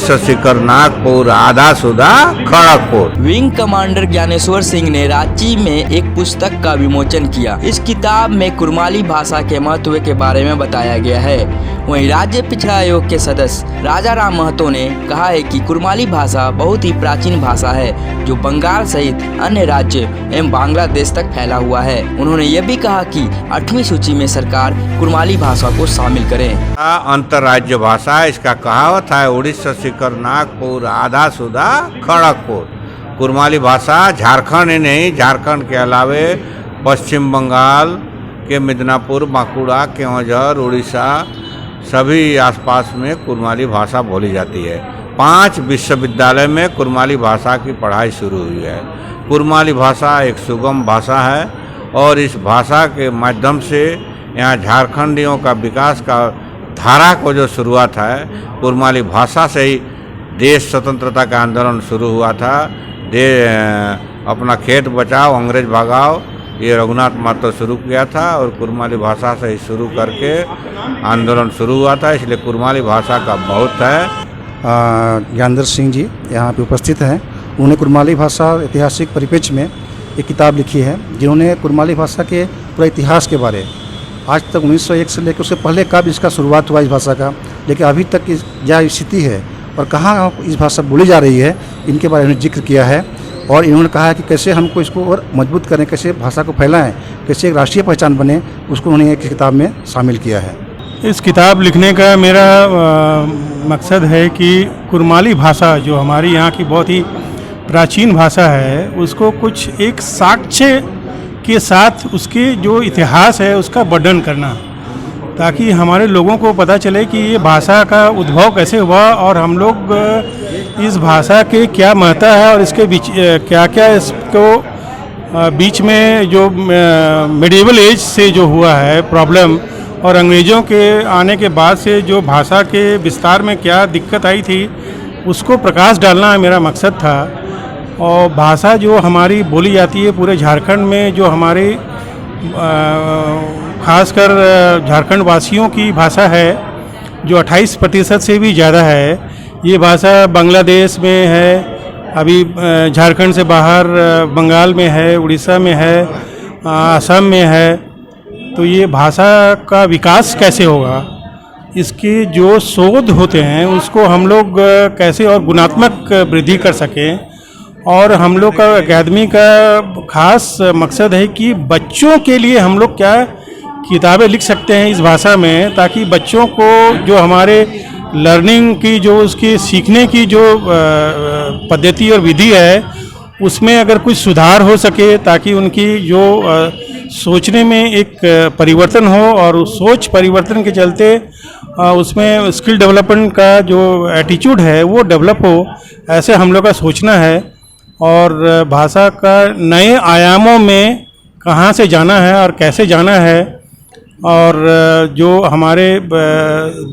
उड़ीसा सीकर नागपुर आधा सुधा Kharagpur. Wing commander Dnyaneshwar Singh ने रांची में एक पुस्तक का विमोचन किया। इस किताब में कुरमाली भाषा के महत्व के बारे में बताया गया है। वहीं राज्य पिछड़ा आयोग के सदस्य राजा राम महतो ने कहा है कि कुरमाली भाषा बहुत ही प्राचीन भाषा है जो बंगाल सहित अन्य राज्य एवं बांग्लादेश तक फैला हुआ है। उन्होंने यह भी कहा कि 8वीं सूची में सरकार कुरमाली भाषा को शामिल करे। अंतर्राज्य भाषा है, इसका कहावत है उड़ीसा सीकर नागपुर आधा सुधा खड़गपुर। कुरमाली भाषा झारखंड ही नहीं, झारखंड के अलावे पश्चिम बंगाल के मिदनापुर, बांकुड़ा, केवंझर, उड़ीसा सभी आसपास में कुरमाली भाषा बोली जाती है। 5 विश्वविद्यालय में कुरमाली भाषा की पढ़ाई शुरू हुई है। कुरमाली भाषा एक सुगम भाषा है और इस भाषा के माध्यम से यहाँ झारखंडियों का विकास का धारा को जो शुरुआत है, कुरमाली भाषा से ही देश स्वतंत्रता का आंदोलन शुरू हुआ था। अपना खेत बचाओ अंग्रेज भगाओ, ये रघुनाथ महतो शुरू किया था और कुरमाली भाषा से ही शुरू करके आंदोलन शुरू हुआ था। इसलिए कुरमाली भाषा का बहुत है। ज्ञानेश्वर सिंह जी यहाँ पे उपस्थित हैं। उन्होंने कुरमाली भाषा ऐतिहासिक परिप्रेक्ष्य में एक किताब लिखी है, जिन्होंने कुरमाली भाषा के पूरा इतिहास के बारे आज तक 1901 से लेकर उससे पहले कब इसका शुरुआत हुआ इस भाषा का, लेकिन अभी तक की क्या स्थिति है और कहाँ इस भाषा बोली जा रही है, इनके बारे में जिक्र किया है। और इन्होंने कहा है कि कैसे हमको इसको और मजबूत करें, कैसे भाषा को फैलाएं, कैसे एक राष्ट्रीय पहचान बने, उसको उन्होंने एक किताब में शामिल किया है। इस किताब लिखने का मेरा मकसद है कि कुरमाली भाषा जो हमारी यहाँ की बहुत ही प्राचीन भाषा है, उसको कुछ एक साक्ष्य के साथ उसके जो इतिहास है उसका वर्णन करना, ताकि हमारे लोगों को पता चले कि ये भाषा का उद्भव कैसे हुआ और हम लोग इस भाषा के क्या महत्व है और इसके बीच क्या क्या इसको बीच में जो मिडिवल एज से जो हुआ है प्रॉब्लम और अंग्रेज़ों के आने के बाद से जो भाषा के विस्तार में क्या दिक्कत आई थी, उसको प्रकाश डालना मेरा मकसद था। और भाषा जो हमारी बोली जाती है पूरे झारखंड में, जो हमारे खासकर झारखंड वासियों की भाषा है जो 28% से भी ज़्यादा है। ये भाषा बांग्लादेश में है, अभी झारखंड से बाहर बंगाल में है, उड़ीसा में है, असम में है। तो ये भाषा का विकास कैसे होगा, इसके जो शोध होते हैं उसको हम लोग कैसे और गुणात्मक वृद्धि कर सकें। और हम लोग का अकादमी का खास मकसद है कि बच्चों के लिए हम लोग क्या किताबें लिख सकते हैं इस भाषा में, ताकि बच्चों को जो हमारे लर्निंग की जो उसकी सीखने की जो पद्धति और विधि है उसमें अगर कुछ सुधार हो सके, ताकि उनकी जो सोचने में एक परिवर्तन हो और उस सोच परिवर्तन के चलते उसमें स्किल डेवलपमेंट का जो एटीट्यूड है वो डेवलप हो, ऐसे हम लोग का सोचना है। और भाषा का नए आयामों में कहाँ से जाना है और कैसे जाना है, और जो हमारे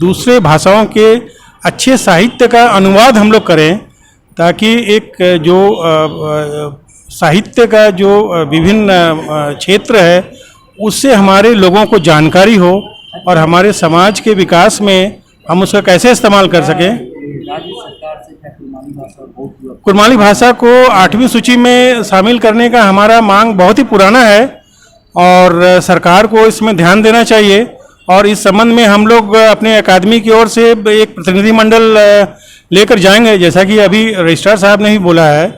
दूसरे भाषाओं के अच्छे साहित्य का अनुवाद हम लोग करें, ताकि एक जो साहित्य का जो विभिन्न क्षेत्र है उससे हमारे लोगों को जानकारी हो और हमारे समाज के विकास में हम उसका कैसे इस्तेमाल कर सकें। कुरमाली भाषा को 8वीं सूची में शामिल करने का हमारा मांग बहुत ही पुराना है और सरकार को इसमें ध्यान देना चाहिए। और इस संबंध में हम लोग अपने अकादमी की ओर से एक प्रतिनिधिमंडल लेकर जाएंगे, जैसा कि अभी रजिस्ट्रार साहब ने ही बोला है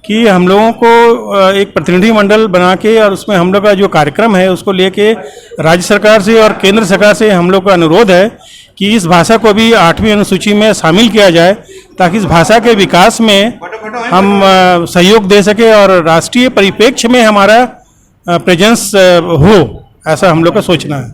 कि हम लोगों को एक प्रतिनिधिमंडल बना के और उसमें हम लोग का जो कार्यक्रम है उसको लेके राज्य सरकार से और केंद्र सरकार से हम लोग का अनुरोध है कि इस भाषा को भी 8वीं अनुसूची में शामिल किया जाए, ताकि इस भाषा के विकास में हम सहयोग दे सके और राष्ट्रीय परिप्रेक्ष्य में हमारा प्रेजेंस हो, ऐसा हम लोग का सोचना है।